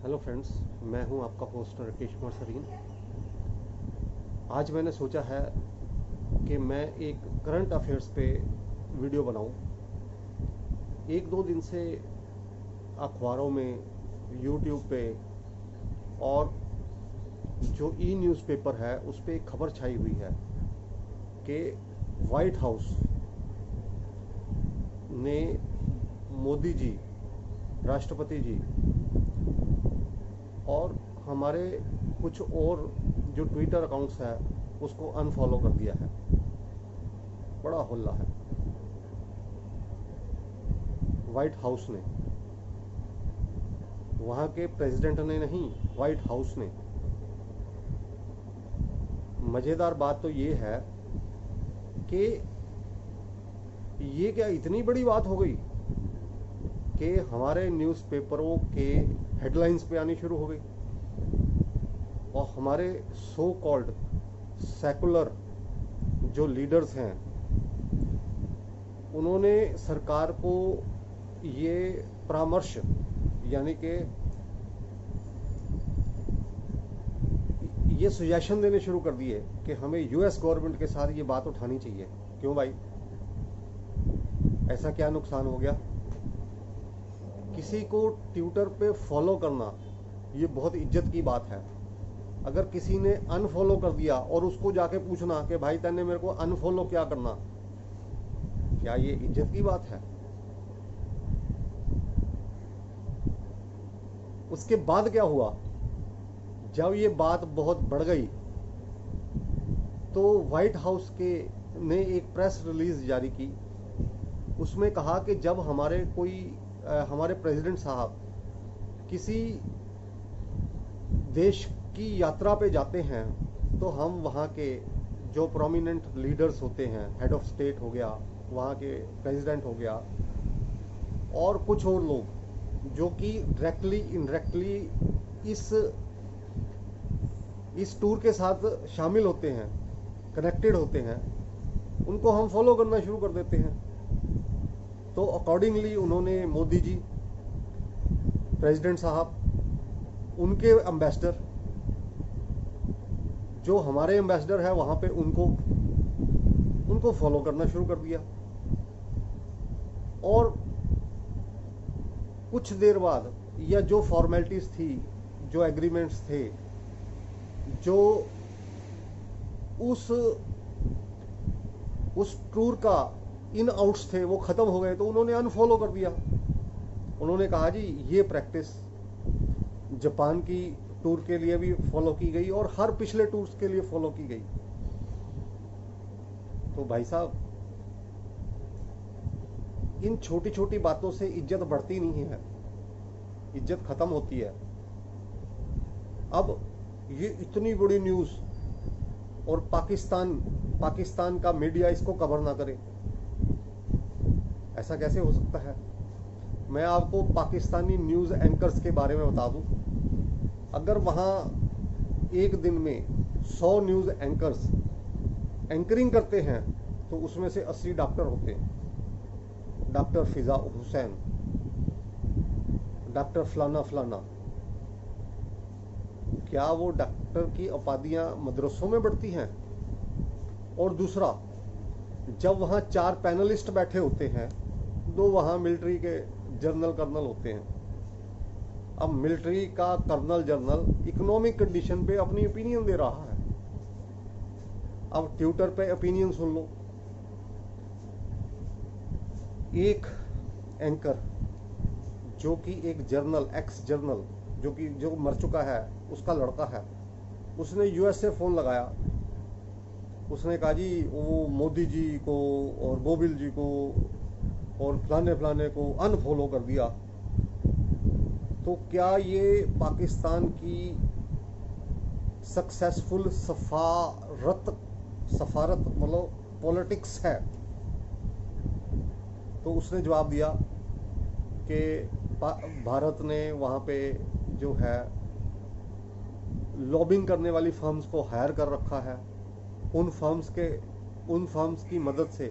Hello friends, मैं हूं आपका होस्ट राकेश कुमार सरीन। आज मैंने सोचा है कि मैं एक करंट अफेयर्स पे वीडियो बनाऊं। एक दो दिन से अखबारों में, यूट्यूब पे और जो ई न्यूज़पेपर है उस पर एक खबर छाई हुई है कि वाइट हाउस ने मोदी जी, राष्ट्रपति जी और हमारे कुछ और जो ट्विटर अकाउंट्स है उसको अनफॉलो कर दिया है। बड़ा हल्ला है। वाइट हाउस ने, वहाँ के प्रेसिडेंट ने नहीं, वाइट हाउस ने। मज़ेदार बात तो ये है कि ये क्या इतनी बड़ी बात हो गई कि हमारे न्यूज़पेपरों के हेडलाइंस पे आनी शुरू हो गई और हमारे सो कॉल्ड सेकुलर जो लीडर्स हैं उन्होंने सरकार को ये परामर्श, यानी कि ये सुजेशन देने शुरू कर दिए कि हमें यूएस गवर्नमेंट के साथ ये बात उठानी चाहिए। क्यों भाई, ऐसा क्या नुकसान हो गया? किसी को ट्विटर पे फॉलो करना ये बहुत इज्जत की बात है। अगर किसी ने अनफॉलो कर दिया और उसको जाके पूछना कि भाई तैने मेरे को अनफॉलो क्या करना, क्या ये इज्जत की बात है? उसके बाद क्या हुआ, जब ये बात बहुत बढ़ गई तो वाइट हाउस के ने एक प्रेस रिलीज जारी की। उसमें कहा कि जब हमारे प्रेसिडेंट साहब किसी देश की यात्रा पे जाते हैं तो हम वहाँ के जो प्रोमिनेंट लीडर्स होते हैं, हेड ऑफ स्टेट हो गया, वहाँ के प्रेसिडेंट हो गया और कुछ और लोग जो कि डायरेक्टली इनडायरेक्टली इस टूर के साथ शामिल होते हैं, कनेक्टेड होते हैं, उनको हम फॉलो करना शुरू कर देते हैं। तो अकॉर्डिंगली उन्होंने मोदी जी, प्रेसिडेंट साहब, उनके एम्बेसडर, जो हमारे एम्बेसडर है वहाँ पे, उनको फॉलो करना शुरू कर दिया। और कुछ देर बाद, या जो फॉर्मेलिटीज थी, जो एग्रीमेंट्स थे, जो उस टूर का इन आउट्स थे, वो खत्म हो गए तो उन्होंने अनफॉलो कर दिया। उन्होंने कहा जी ये प्रैक्टिस जापान की टूर के लिए भी फॉलो की गई और हर पिछले टूर्स के लिए फॉलो की गई। तो भाई साहब, इन छोटी छोटी बातों से इज्जत बढ़ती नहीं है, इज्जत खत्म होती है। अब ये इतनी बड़ी न्यूज़ और पाकिस्तान का मीडिया इसको कवर ना करे, ऐसा कैसे हो सकता है? मैं आपको पाकिस्तानी न्यूज़ एंकर्स के बारे में बता दूं। अगर वहाँ एक दिन में 100 न्यूज़ एंकर्स एंकरिंग करते हैं तो उसमें से 80 डॉक्टर होते हैं। डॉक्टर फिजा हुसैन, डॉक्टर फलाना फलाना। क्या वो डॉक्टर की उपाधियां मदरसों में बढ़ती हैं? और दूसरा, जब वहाँ 4 पैनलिस्ट बैठे होते हैं, 2 वहाँ मिलिट्री के जनरल कर्नल होते हैं। अब मिलिट्री का कर्नल जनरल इकोनॉमिक कंडीशन पे अपनी ओपिनियन दे रहा है। अब ट्विटर पे ओपिनियन सुन लो। एक एंकर जो कि एक जर्नल, एक्स जर्नल, जो मर चुका है, उसका लड़का है, उसने यूएस से फ़ोन लगाया। उसने कहा जी वो मोदी जी को और गोविल जी को और फलाने फलाने को अनफॉलो कर दिया। तो क्या ये पाकिस्तान की सक्सेसफुल सफारत मतलब पॉलिटिक्स है? तो उसने जवाब दिया कि भारत ने वहाँ पे जो है लॉबिंग करने वाली फर्म्स को हायर कर रखा है। उन फर्म्स की मदद से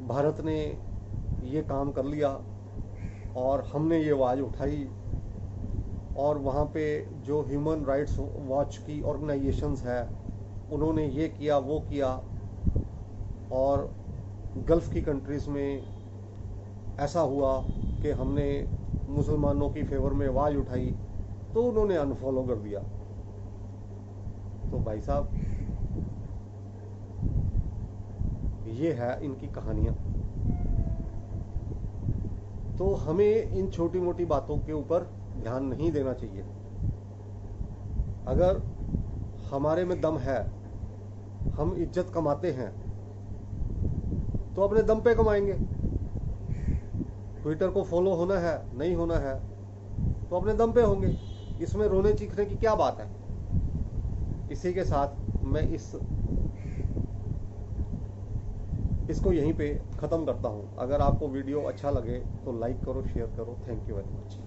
भारत ने ये काम कर लिया और हमने ये आवाज़ उठाई और वहाँ पे जो ह्यूमन राइट्स वॉच की ऑर्गेनाइजेशंस है उन्होंने ये किया वो किया, और गल्फ़ की कंट्रीज़ में ऐसा हुआ कि हमने मुसलमानों की फेवर में आवाज़ उठाई तो उन्होंने अनफॉलो कर दिया। तो भाई साहब ये है इनकी कहानियाँ। तो हमें इन छोटी मोटी बातों के ऊपर ध्यान नहीं देना चाहिए। अगर हमारे में दम है, हम इज्जत कमाते हैं, तो अपने दम पे कमाएंगे। ट्विटर को फॉलो होना है, नहीं होना है, तो अपने दम पे होंगे। इसमें रोने चीखने की क्या बात है। इसी के साथ मैं इसको यहीं पे ख़त्म करता हूँ। अगर आपको वीडियो अच्छा लगे तो लाइक करो, शेयर करो। Thank you very much.